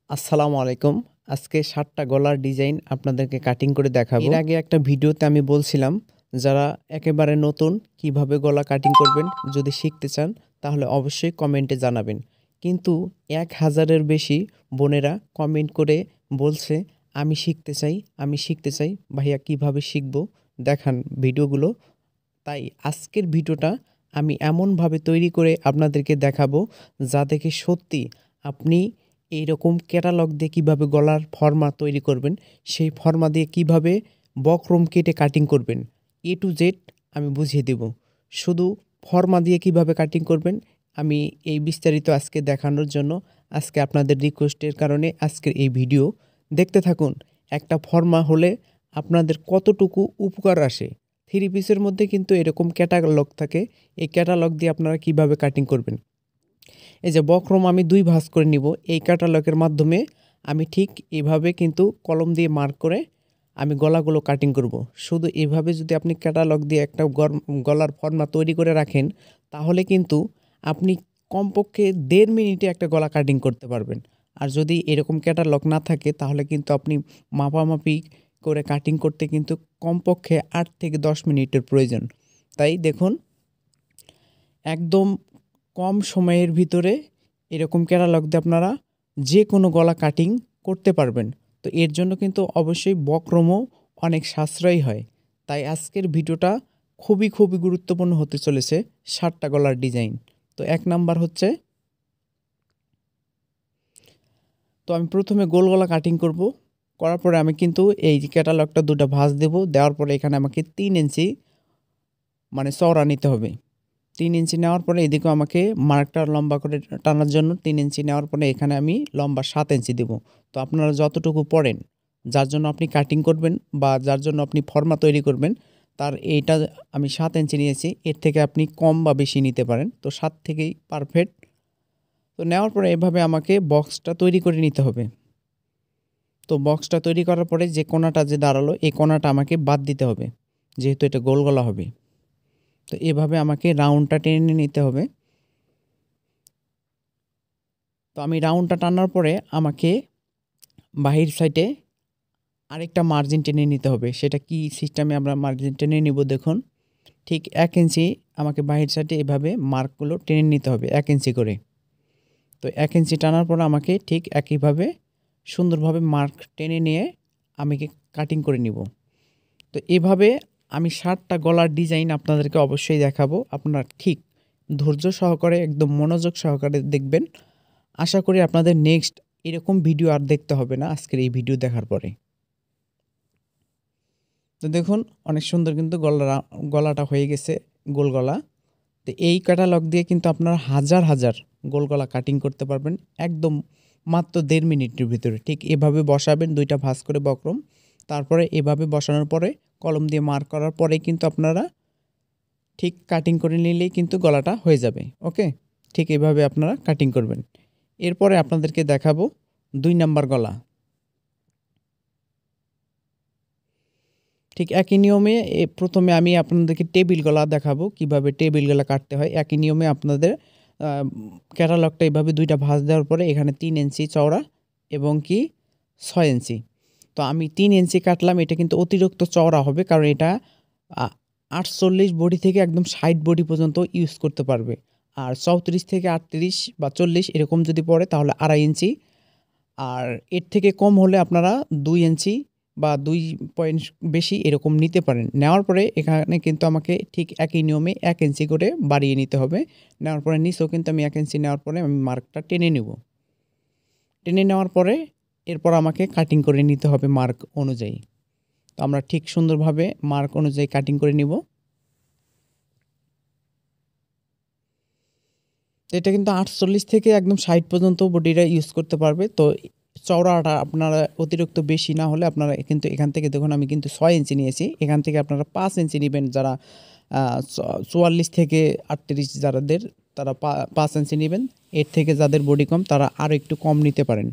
আসসালামু আলাইকুম। আজকে ৭ টা গলার ডিজাইন আপনাদেরকে কাটিং করে দেখাবো। এর আগে একটা ভিডিওতে আমি বলছিলাম, যারা একেবারে নতুন কিভাবে গলা কাটিং করবেন যদি শিখতে চান তাহলে অবশ্যই কমেন্টে জানাবেন। কিন্তু ১,০০০ এর বেশি বোনেরা কমেন্ট করে বলছে, আমি শিখতে চাই, আমি শিখতে চাই। ভাইয়া কিভাবে শিখবো? দেখান ভিডিওগুলো। তাই আজকের ভিডিওটা আমি এমনভাবে তৈরি করে আপনাদেরকে দেখাবো, যা দেখে সত্যি আপনি এইরকম ক্যাটালগ দিয়ে কীভাবে গলার ফর্মা তৈরি করবেন, সেই ফর্মা দিয়ে কিভাবে বক্রম কেটে কাটিং করবেন, এ টু জেড আমি বুঝিয়ে দেব। শুধু ফর্মা দিয়ে কিভাবে কাটিং করবেন আমি এই বিস্তারিত আজকে দেখানোর জন্য আজকে আপনাদের রিকোয়েস্টের কারণে আজকের এই ভিডিও দেখতে থাকুন। একটা ফর্মা হলে আপনাদের কতটুকু উপকার আসে। থ্রি পিসের মধ্যে কিন্তু এরকম ক্যাটালগ থাকে, এই ক্যাটালগ দিয়ে আপনারা কিভাবে কাটিং করবেন। এই যে বক্রম আমি ২ ভাঁজ করে নিব, এই ক্যাটালগের মাধ্যমে আমি ঠিক এভাবে কিন্তু কলম দিয়ে মার্ক করে আমি গলাগুলো কাটিং করব। শুধু এভাবে যদি আপনি ক্যাটালগ দিয়ে একটা গলার ফর্মা তৈরি করে রাখেন, তাহলে কিন্তু আপনি কমপক্ষে ১.৫ মিনিটে একটা গলা কাটিং করতে পারবেন। আর যদি এরকম ক্যাটালগ না থাকে তাহলে কিন্তু আপনি মাপামাপি করে কাটিং করতে কিন্তু কমপক্ষে ৮ থেকে ১০ মিনিটের প্রয়োজন। তাই দেখুন, একদম কম সময়ের ভিতরে এরকম ক্যাটালগ দিয়ে আপনারা যে কোনো গলা কাটিং করতে পারবেন। তো এর জন্য কিন্তু অবশ্যই বক্রমও অনেক সাশ্রয়ী হয়। তাই আজকের ভিডিওটা খুবই গুরুত্বপূর্ণ হতে চলেছে। ৭ টা গলার ডিজাইন। তো ১ নাম্বার হচ্ছে, তো আমি প্রথমে গোল গলা কাটিং করব। করার পরে আমি কিন্তু এই যে ক্যাটালগটা ২টা ভাঁজ দেব। দেওয়ার পরে এখানে আমাকে ৩ ইঞ্চি মানে চওড়া নিতে হবে। ৩ ইঞ্চি নেওয়ার পরে এদিকেও আমাকে মার্কটা লম্বা করে টানার জন্য ৩ ইঞ্চি নেওয়ার পরে এখানে আমি লম্বা ৭ ইঞ্চি দেব। তো আপনারা যতটুকু পড়েন, যার জন্য আপনি কাটিং করবেন বা যার জন্য আপনি ফর্মা তৈরি করবেন, তার এইটা আমি ৭ ইঞ্চি নিয়েছি। এর থেকে আপনি কম বা বেশি নিতে পারেন। তো ৭ থেকেই পারফেক্ট। তো নেওয়ার পরে এভাবে আমাকে বক্সটা তৈরি করে নিতে হবে। তো বক্সটা তৈরি করার পরে যে কোণাটা যে দাঁড়ালো, এই কোণাটা আমাকে বাদ দিতে হবে, যেহেতু এটা গোল গলা হবে। তো এভাবে আমাকে রাউন্ডটা টেনে নিতে হবে। তো আমি রাউন্ডটা টানার পরে আমাকে বাহির সাইডে আরেকটা মার্জিন টেনে নিতে হবে। সেটা কি সিস্টেমে আমরা মার্জিন টেনে নিব দেখুন। ঠিক ১ ইঞ্চি আমাকে বাহির সাইডে এভাবে মার্কগুলো টেনে নিতে হবে ১ ইঞ্চি করে। তো ১ ইঞ্চি টানার পর আমাকে ঠিক একইভাবে সুন্দরভাবে মার্ক টেনে নিয়ে আমি কাটিং করে নিব। তো এভাবে আমি ৭ টা গলার ডিজাইন আপনাদেরকে অবশ্যই দেখাবো। আপনারা ঠিক ধৈর্য সহকারে একদম মনোযোগ সহকারে দেখবেন। আশা করি আপনাদের নেক্সট এরকম ভিডিও আর দেখতে হবে না আজকের এই ভিডিও দেখার পরে। তো দেখুন, অনেক সুন্দর কিন্তু গলাটা হয়ে গেছে, গোল গলা। তো এই ক্যাটালগ দিয়ে কিন্তু আপনারা হাজার গোল গলা কাটিং করতে পারবেন একদম মাত্র ১.৫ মিনিটের ভিতরে। ঠিক এভাবে বসাবেন ২টা ভাঁজ করে বক্রম। তারপরে এভাবে বসানোর পরে কলম দিয়ে মার্ক করার পরেই কিন্তু আপনারা ঠিক কাটিং করে নিলেই কিন্তু গলাটা হয়ে যাবে। ওকে? ঠিক এভাবে আপনারা কাটিং করবেন। এরপরে আপনাদেরকে দেখাবো ২ নাম্বার গলা। ঠিক একই নিয়মে প্রথমে আমি আপনাদেরকে টেবিল গলা দেখাবো, কিভাবে টেবিল গলা কাটতে হয়। একই নিয়মে আপনাদের আ ক্যাটালগটা এভাবে ২টা ভাঁজ দেওয়ার পরে এখানে ৩ ইঞ্চি চওড়া এবং কি ৬ ইঞ্চি। তো আমি ৩ ইঞ্চি কাটলাম, এটা কিন্তু অতিরিক্ত চওড়া হবে, কারণ এটা আ ৪৮ বডি থেকে একদম ৬০ বডি পর্যন্ত ইউজ করতে পারবে। আর ৩৪ থেকে ৩৮ বা ৪০ এরকম যদি পড়ে তাহলে ২.৫ ইঞ্চি। আর এর থেকে কম হলে আপনারা ২ ইঞ্চি বা ২ পয়েন্ট বেশি এরকম নিতে পারেন। নেওয়ার পরে এখানে কিন্তু আমাকে ঠিক একই নিয়মে ১ ইঞ্চি করে বাড়িয়ে নিতে হবে। নেওয়ার পরে নিচেও কিন্তু আমি ১ ইঞ্চি নেওয়ার পরে আমি মার্কটা টেনে নেব। টেনে নেওয়ার পরে এরপর আমাকে কাটিং করে নিতে হবে মার্ক অনুযায়ী। তো আমরা ঠিক সুন্দরভাবে মার্ক অনুযায়ী কাটিং করে নিব। এটা কিন্তু ৪৮ থেকে একদম ৬০ পর্যন্ত বডিটা ইউজ করতে পারবে। তো চওড়াটা আপনারা অতিরিক্ত বেশি না হলে আপনারা কিন্তু এখান থেকে দেখুন আমি কিন্তু ৬ ইঞ্চি নিয়েছি। এখান থেকে আপনারা ৫ ইঞ্চি নিবেন যারা আ চ ৪৪ থেকে ৩৮ যাদের তারা ৫ ইঞ্চি নিবেন। এর থেকে যাদের বডি কম তারা আরও একটু কম নিতে পারেন।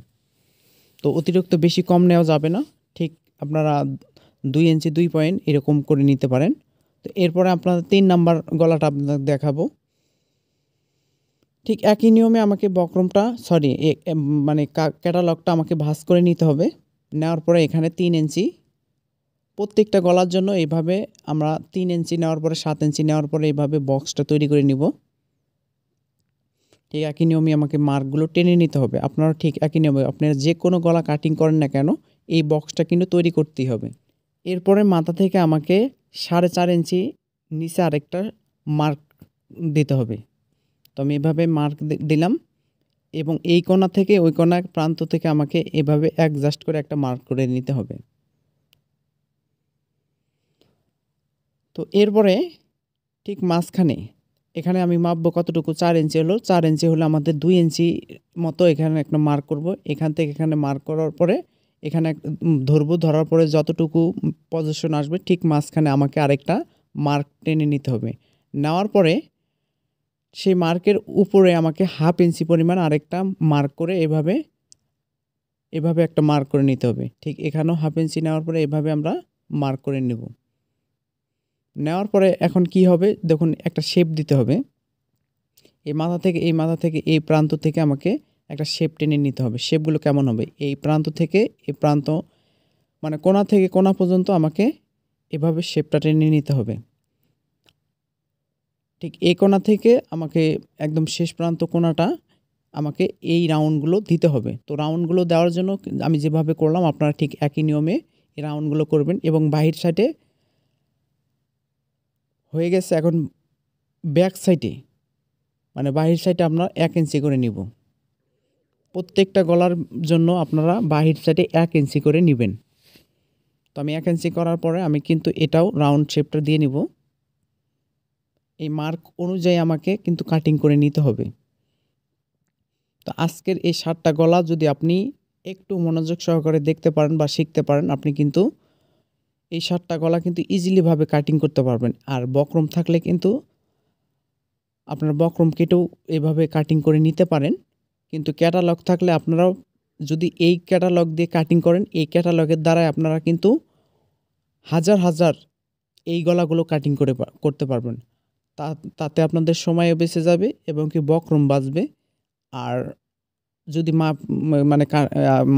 তো অতিরিক্ত বেশি কম নেওয়া যাবে না। ঠিক আপনারা ২ ইঞ্চি ২ পয়েন্ট এরকম করে নিতে পারেন। তো এরপরে আপনারা ৩ নাম্বার গলাটা আপনাদের দেখাবো। ঠিক একই নিয়মে আমাকে বক্রমটা মানে ক্যাটালগটা আমাকে ভাঁজ করে নিতে হবে। নেওয়ার পরে এখানে 3 ইঞ্চি প্রত্যেকটা গলার জন্য এইভাবে আমরা 3 ইঞ্চি নেওয়ার পরে 7 ইঞ্চি নেওয়ার পরে এইভাবে বক্সটা তৈরি করে নিব। ঠিক একই নিয়মে আমাকে মার্কগুলো টেনে নিতে হবে। আপনারা ঠিক একই নিয়মে আপনারা যে কোনো গলা কাটিং করেন না কেন এই বক্সটা কিন্তু তৈরি করতেই হবে। এরপরে মাথা থেকে আমাকে 4.5 ইঞ্চি নিচে আরেকটা মার্ক দিতে হবে। তো আমি এভাবে মার্ক দিলাম এবং এই কোণা থেকে ওই কোণা প্রান্ত থেকে আমাকে এভাবে অ্যাডজাস্ট করে একটা মার্ক করে নিতে হবে। তো এরপরে ঠিক মাঝখানে এখানে আমি মাপবো কতটুকু 4 ইঞ্চি হলো। 4 ইঞ্চি হলে আমাদের 2 ইঞ্চি মতো এখানে একটা মার্ক করব। এখান থেকে এখানে মার্ক করার পরে এখানে ধরবো, ধরার পরে যতটুকু পজিশন আসবে ঠিক মাঝখানে আমাকে আরেকটা মার্ক টেনে নিতে হবে। নেওয়ার পরে সেই মার্কের উপরে আমাকে 1/2 ইঞ্চি পরিমাণ আরেকটা মার্ক করে এভাবে একটা মার্ক করে নিতে হবে। ঠিক এখানেও 1/2 ইঞ্চি নেওয়ার পরে এভাবে আমরা মার্ক করে নেব। নেওয়ার পরে এখন কি হবে দেখুন, একটা শেপ দিতে হবে। এই মাথা থেকে এই প্রান্ত থেকে আমাকে একটা শেপ টেনে নিতে হবে। শেপগুলো কেমন হবে, এই প্রান্ত থেকে এই প্রান্ত মানে কোণা থেকে কোণা পর্যন্ত আমাকে এভাবে শেপটা টেনে নিতে হবে। ঠিক এই কোণা থেকে আমাকে একদম শেষ প্রান্ত কোণাটা আমাকে এই রাউন্ডগুলো দিতে হবে। তো রাউন্ডগুলো দেওয়ার জন্য আমি যেভাবে করলাম আপনারা ঠিক একই নিয়মে এই রাউন্ডগুলো করবেন। এবং বাহির সাইডে হয়ে গেছে, এখন ব্যাক সাইডে মানে বাহির সাইডে আমরা 1 ইঞ্চি করে নিব। প্রত্যেকটা গলার জন্য আপনারা বাহির সাইডে 1 ইঞ্চি করে নেবেন। তো আমি 1 ইঞ্চি করার পরে আমি কিন্তু এটাও রাউন্ড শেপটা দিয়ে নিব। এই মার্ক অনুযায়ী আমাকে কিন্তু কাটিং করে নিতে হবে। তো আজকের এই 7টা গলা যদি আপনি একটু মনোযোগ সহকারে দেখতে পারেন বা শিখতে পারেন, আপনি কিন্তু এই 7টা গলা কিন্তু ইজিলিভাবে কাটিং করতে পারবেন। আর বক্রম থাকলে কিন্তু আপনার বক্রম কেটেও এভাবে কাটিং করে নিতে পারেন। কিন্তু ক্যাটালগ থাকলে আপনারাও যদি এই ক্যাটালগ দিয়ে কাটিং করেন, এই ক্যাটালগের দ্বারাই আপনারা কিন্তু হাজার হাজার এই গলাগুলো কাটিং করতে পারবেন। তাতে আপনাদের সময়ও বেঁচে যাবে এবং কি বক্রম বাঁচবে। আর যদি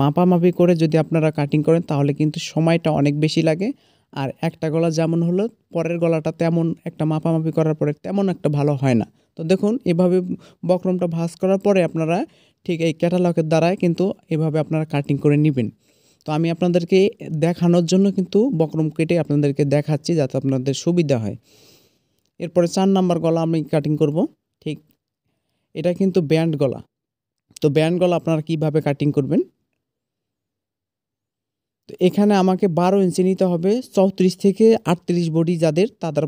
মাপামাপি করে যদি আপনারা কাটিং করেন তাহলে কিন্তু সময়টা অনেক বেশি লাগে। আর একটা গলা যেমন হলো পরের গলাটা তেমন একটা মাপামাপি করার পরে তেমন একটা ভালো হয় না। তো দেখুন এভাবে বক্রমটা ভাঁজ করার পরে আপনারা ঠিক এই ক্যাটালগের দ্বারাই কিন্তু এভাবে আপনারা কাটিং করে নেবেন। তো আমি আপনাদেরকে দেখানোর জন্য কিন্তু বক্রম কেটে আপনাদেরকে দেখাচ্ছি যাতে আপনাদের সুবিধা হয়। এরপরে 4 নাম্বার গলা আমি কাটিং করব। ঠিক এটা কিন্তু ব্যান্ড গলা। তো ব্যান্ড গলা আপনারা কিভাবে কাটিং করবেন, তো এখানে আমাকে 12 ইঞ্চি নিতে হবে। 34 থেকে 38 বডি যাদের তাদের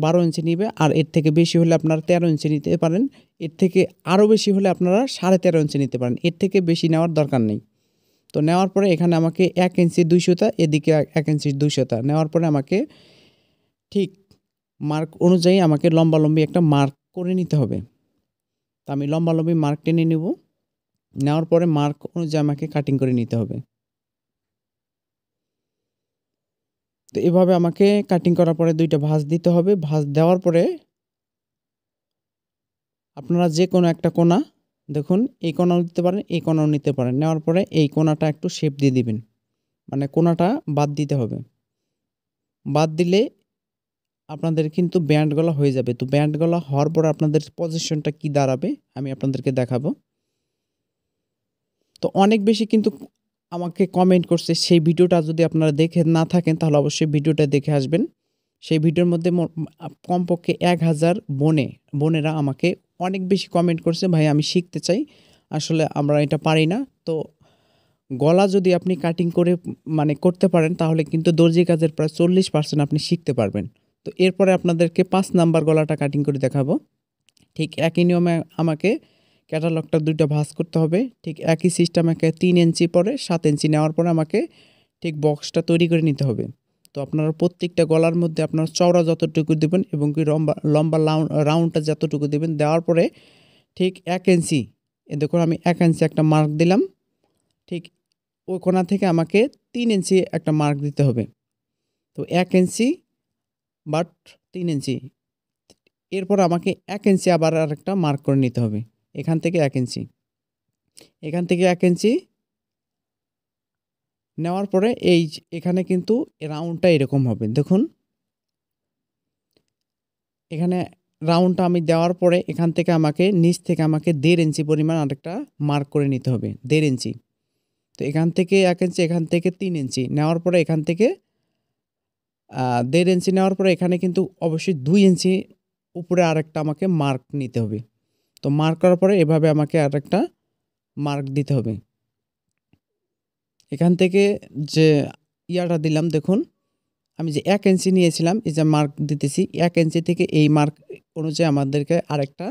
12 ইঞ্চি নিবে। আর এর থেকে বেশি হলে আপনারা 13 ইঞ্চি নিতে পারেন। এর থেকে আরও বেশি হলে আপনারা 13.5 ইঞ্চি নিতে পারেন। এর থেকে বেশি নেওয়ার দরকার নেই। তো নেওয়ার পরে এখানে আমাকে 1 ইঞ্চি 2 সুতা, এদিকে 1 ইঞ্চি 2 সুতা নেওয়ার পরে আমাকে ঠিক মার্ক অনুযায়ী আমাকে লম্বালম্বি একটা মার্ক করে নিতে হবে। তো আমি লম্বালম্বি মার্ক টেনে নেব। নেওয়ার পরে মার্ক অনুযায়ী আমাকে কাটিং করে নিতে হবে। তো এভাবে আমাকে কাটিং করার পরে 2টা ভাঁজ দিতে হবে। ভাঁজ দেওয়ার পরে আপনারা যে কোনো একটা কোণা দেখুন, এই কোণাও নিতে পারেন, এই কোণাও নিতে পারেন। নেওয়ার পরে এই কোণাটা একটু শেপ দিয়ে দিবেন, মানে কোণাটা বাদ দিতে হবে। বাদ দিলে আপনাদের কিন্তু ব্যান্ড গলা হয়ে যাবে। তো ব্যান্ড গলা হওয়ার পরে আপনাদের পজিশনটা কি দাঁড়াবে আমি আপনাদেরকে দেখাবো। তো অনেক বেশি কিন্তু আমাকে কমেন্ট করছে, সেই ভিডিওটা যদি আপনারা দেখে না থাকেন তাহলে অবশ্যই ভিডিওটা দেখে আসবেন। সেই ভিডিওর মধ্যে কমপক্ষে 1000 বোনেরা আমাকে অনেক বেশি কমেন্ট করছে, ভাই আমি শিখতে চাই, আসলে আমরা এটা পারি না। তো গলা যদি আপনি কাটিং করে মানে করতে পারেন তাহলে কিন্তু দর্জি কাজের প্রায় 40% আপনি শিখতে পারবেন। তো এরপরে আপনাদেরকে 5 নাম্বার গলাটা কাটিং করে দেখাবো। ঠিক একই নিয়মে আমাকে ক্যাটালগটা 2টা ভাঁজ করতে হবে। ঠিক একই সিস্টেমে 3 ইঞ্চি পরে 7 ইঞ্চি নেওয়ার পরে আমাকে ঠিক বক্সটা তৈরি করে নিতে হবে। তো আপনারা প্রত্যেকটা গলার মধ্যে আপনার চওড়া যতটুকু দেবেন এবং কি লম্বা রাউন্ডটা যতটুকু দেবেন, দেওয়ার পরে ঠিক 1 ইঞ্চি দেখুন আমি 1 ইঞ্চি একটা মার্ক দিলাম। ঠিক ওই কোণা থেকে আমাকে 3 ইঞ্চি একটা মার্ক দিতে হবে। তো 1 ইঞ্চি বাট 3 ইঞ্চি, এরপর আমাকে 1 ইঞ্চি আবার আরেকটা মার্ক করে নিতে হবে। এখান থেকে 1 ইঞ্চি, এখান থেকে 1 ইঞ্চি নেওয়ার পরে এখানে কিন্তু রাউন্ডটা এরকম হবে। দেখুন এখানে রাউন্ডটা আমি দেওয়ার পরে এখান থেকে আমাকে নিচ থেকে আমাকে 1.5 ইঞ্চি পরিমাণ আরেকটা মার্ক করে নিতে হবে, 1.5 ইঞ্চি। তো এখান থেকে 1 ইঞ্চি, এখান থেকে 3 ইঞ্চি নেওয়ার পরে এখান থেকে 1.5 ইঞ্চি নেওয়ার পরে এখানে কিন্তু অবশ্যই 2 ইঞ্চি উপরে আরেকটা আমাকে মার্ক নিতে হবে। তো মার্ক করার পরে এভাবে আমাকে আরেকটা মার্ক দিতে হবে। এখান থেকে যে ইয়াটা দিলাম দেখুন, আমি যে 1 ইঞ্চি নিয়েছিলাম, এই যে মার্ক দিতেছি 1 ইঞ্চি থেকে এই মার্ক অনুযায়ী আমাদেরকে আরেকটা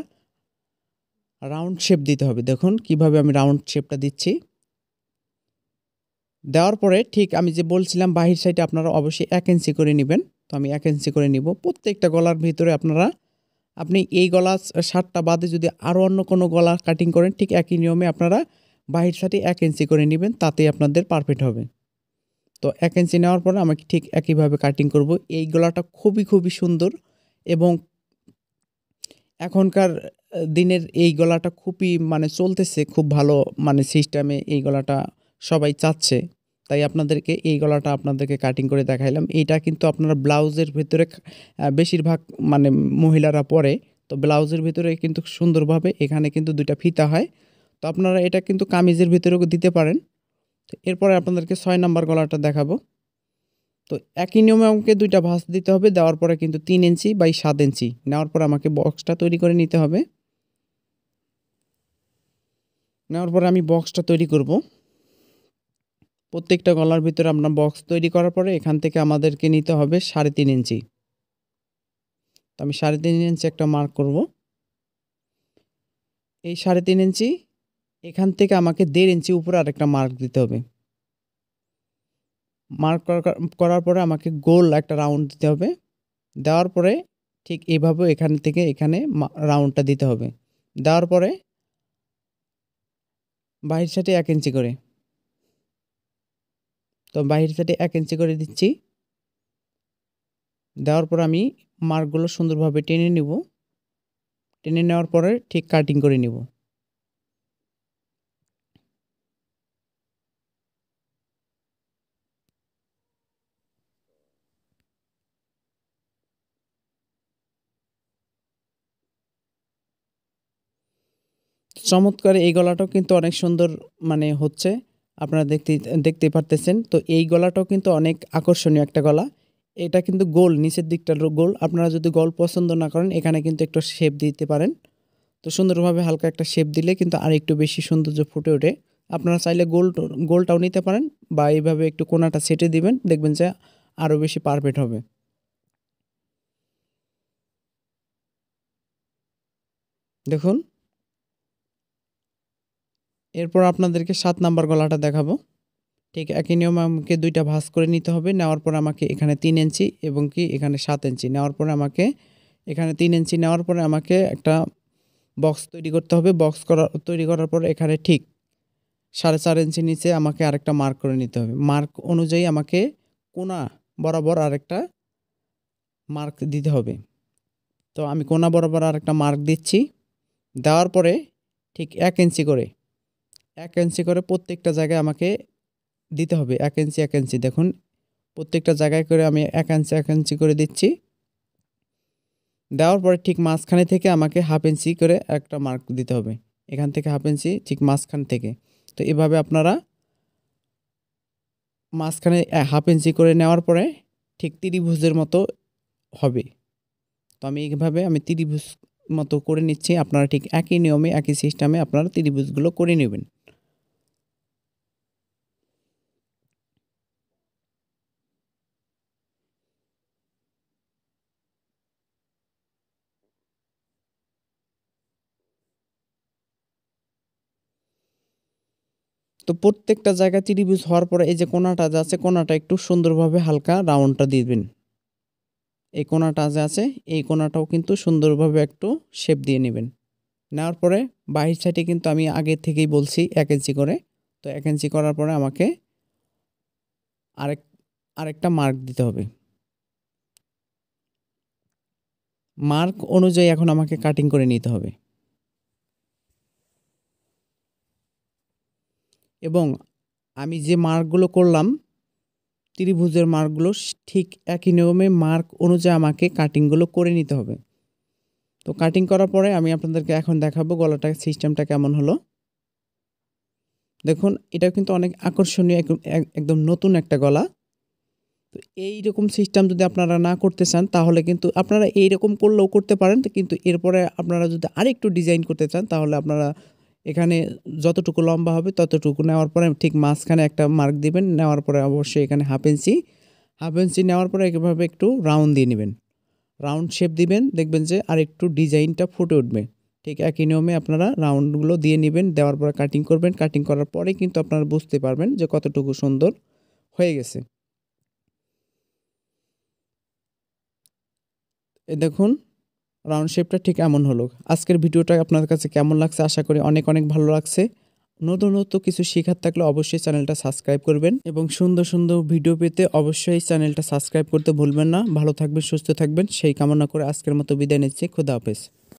রাউন্ড শেপ দিতে হবে। দেখুন কিভাবে আমি রাউন্ড শেপটা দিচ্ছি। দেওয়ার পরে ঠিক আমি যে বলছিলাম বাহির সাইডে আপনারা অবশ্যই 1 ইঞ্চি করে নেবেন। তো আমি 1 ইঞ্চি করে নিব। প্রত্যেকটা গলার ভিতরে আপনি এই গলা শার্টটা বাদে যদি আরও অন্য কোনো গলা কাটিং করেন ঠিক একই নিয়মে আপনারা বাহির সাইডে 1 ইঞ্চি করে নেবেন, তাতেই আপনাদের পারফেক্ট হবে। তো 1 ইঞ্চি নেওয়ার পরে আমি ঠিক একইভাবে কাটিং করব। এই গলাটা খুবই সুন্দর এবং এখনকার দিনের এই গলাটা খুবই মানে চলতেছে খুব ভালো মানে সিস্টেমে এই গলাটা সবাই চাচ্ছে। তাই আপনাদেরকে এই গলাটা আপনাদেরকে কাটিং করে দেখাইলাম। এইটা কিন্তু আপনারা ব্লাউজের ভেতরে বেশিরভাগ মানে মহিলারা পরে। তো ব্লাউজের ভিতরে কিন্তু সুন্দরভাবে এখানে কিন্তু 2টা ফিতা হয়। তো আপনারা এটা কিন্তু কামিজের ভিতরেও দিতে পারেন। তো এরপরে আপনাদেরকে 6 নাম্বার গলাটা দেখাবো। তো একই নিয়মে আমাকে 2টা ভাঁজ দিতে হবে। দেওয়ার পরে কিন্তু 3 ইঞ্চি বাই 7 ইঞ্চি নেওয়ার পর আমাকে বক্সটা তৈরি করে নিতে হবে। নেওয়ার পরে আমি বক্সটা তৈরি করব। প্রত্যেকটা গলার ভিতরে আমরা বক্স তৈরি করার পরে এখান থেকে আমাদেরকে নিতে হবে 3.5 ইঞ্চি। তো আমি 3.5 ইঞ্চি একটা মার্ক করব। এই 3.5 ইঞ্চি এখান থেকে আমাকে 1.5 ইঞ্চি উপরে আরেকটা মার্ক দিতে হবে। মার্ক করার পরে আমাকে গোল একটা রাউন্ড দিতে হবে। দেওয়ার পরে ঠিক এইভাবে এখান থেকে এখানে রাউন্ডটা দিতে হবে। দেওয়ার পরে বাহির সাইডে 1 ইঞ্চি করে, তো বাহির সাইডে 1 ইঞ্চি করে দিচ্ছি। দেওয়ার পর আমি মার্কগুলো সুন্দরভাবে টেনে নিব। টেনে নেওয়ার পরে ঠিক কাটিং করে নিব। চমৎকার এই গলাটাও কিন্তু অনেক সুন্দর মানে হচ্ছে, আপনারা দেখতেই পারতেছেন। তো এই গলাটাও কিন্তু অনেক আকর্ষণীয় একটা গলা। এটা কিন্তু গোল, নিচের দিকটা গোল। আপনারা যদি গোল পছন্দ না করেন এখানে কিন্তু একটু শেপ দিতে পারেন। তো সুন্দরভাবে হালকা একটা শেপ দিলে কিন্তু আর একটু বেশি সৌন্দর্য ফুটে ওঠে। আপনারা চাইলে গোলটাও নিতে পারেন বা এইভাবে একটু কোনাটা ছেটে দিবেন, দেখবেন যে আরও বেশি পারফেক্ট হবে। দেখুন এরপর আপনাদেরকে 7 নাম্বার গলাটা দেখাবো। ঠিক একই নিয়মে আমাকে 2টা ভাঁজ করে নিতে হবে। নেওয়ার পর আমাকে এখানে 3 ইঞ্চি এবং কি এখানে 7 ইঞ্চি নেওয়ার পরে আমাকে এখানে 3 ইঞ্চি নেওয়ার পরে আমাকে একটা বক্স তৈরি করতে হবে। তৈরি করার পরে এখানে ঠিক 4.5 ইঞ্চি নিচে আমাকে আরেকটা মার্ক করে নিতে হবে। মার্ক অনুযায়ী আমাকে কোনা বরাবর আরেকটা মার্ক দিতে হবে। তো আমি কোনা বরাবর আরেকটা মার্ক দিচ্ছি। দেওয়ার পরে ঠিক 1 ইঞ্চি করে 1 ইঞ্চি করে প্রত্যেকটা জায়গায় আমাকে দিতে হবে। 1 ইঞ্চি 1 ইঞ্চি দেখুন প্রত্যেকটা জায়গায় করে আমি 1 ইঞ্চি 1 ইঞ্চি করে দিচ্ছি। দেওয়ার পরে ঠিক মাঝখানে থেকে আমাকে 1/2 ইঞ্চি করে একটা মার্ক দিতে হবে। এখান থেকে 1/2 ইঞ্চি ঠিক মাঝখান থেকে। তো এভাবে আপনারা মাঝখানে 1/2 ইঞ্চি করে নেওয়ার পরে ঠিক ত্রিভুজের মতো হবে। তো আমি এইভাবে ত্রিভুজ মতো করে নিচ্ছি। আপনারা ঠিক একই নিয়মে একই সিস্টেমে আপনারা ত্রিভুজগুলো করে নেবেন। তো প্রত্যেকটা জায়গায় ত্রিভুজ হওয়ার পরে এই যে কোণাটা যে আছে কোণাটা একটু সুন্দরভাবে হালকা রাউন্ডটা দিবেন। এই কোণাটা যে আছে এই কোণাটাও কিন্তু সুন্দরভাবে একটু শেপ দিয়ে নেবেন। নেওয়ার পরে বাহির সাইডে কিন্তু আমি আগে থেকেই বলছি 1 ইঞ্চি করে। তো 1 ইঞ্চি করার পরে আমাকে আরেক আরেকটা মার্ক দিতে হবে। মার্ক অনুযায়ী এখন আমাকে কাটিং করে নিতে হবে। এবং আমি যে মার্কগুলো করলাম ত্রিভুজের মার্কগুলো ঠিক একই নিয়মে মার্ক অনুযায়ী আমাকে কাটিংগুলো করে নিতে হবে। তো কাটিং করার পরে আমি আপনাদেরকে এখন দেখাবো গলাটা সিস্টেমটা কেমন হলো। দেখুন এটা কিন্তু অনেক আকর্ষণীয়, একদম নতুন একটা গলা। তো এইরকম সিস্টেম যদি আপনারা না করতে চান তাহলে কিন্তু আপনারা এইরকম করলেও করতে পারেন, কিন্তু এরপরে আপনারা যদি আরেকটু ডিজাইন করতে চান তাহলে আপনারা এখানে যতটুকু লম্বা হবে ততটুকু নেওয়ার পরে ঠিক মাঝখানে একটা মার্ক দিবেন, নেওয়ার পরে অবশ্যই এখানে হাফ ইঞ্চি নেওয়ার পরে এভাবে একটু রাউন্ড দিয়ে নেবেন, রাউন্ড শেপ দিবেন, দেখবেন যে আরেকটু ডিজাইনটা ফুটে উঠবে। ঠিক একই নিয়মে আপনারা রাউন্ডগুলো দিয়ে নেবেন, দেওয়ার পরে কাটিং করবেন, কাটিং করার পরে কিন্তু আপনারা বুঝতে পারবেন যে কতটুকু সুন্দর হয়ে গেছে। এই দেখুন রাউন্ড শেপটা ঠিক এমন হলো। আজকের ভিডিওটা আপনার কাছে কেমন লাগছে আশা করি অনেক অনেক ভালো লাগছে। নতুন কিছু শেখার থাকলে অবশ্যই চ্যানেলটা সাবস্ক্রাইব করবেন এবং সুন্দর সুন্দর ভিডিও পেতে অবশ্যই চ্যানেলটা সাবস্ক্রাইব করতে ভুলবেন না। ভালো থাকবেন, সুস্থ থাকবেন সেই কামনা করে আজকের মতো বিদায় নিচ্ছি। খোদা হাফেজ।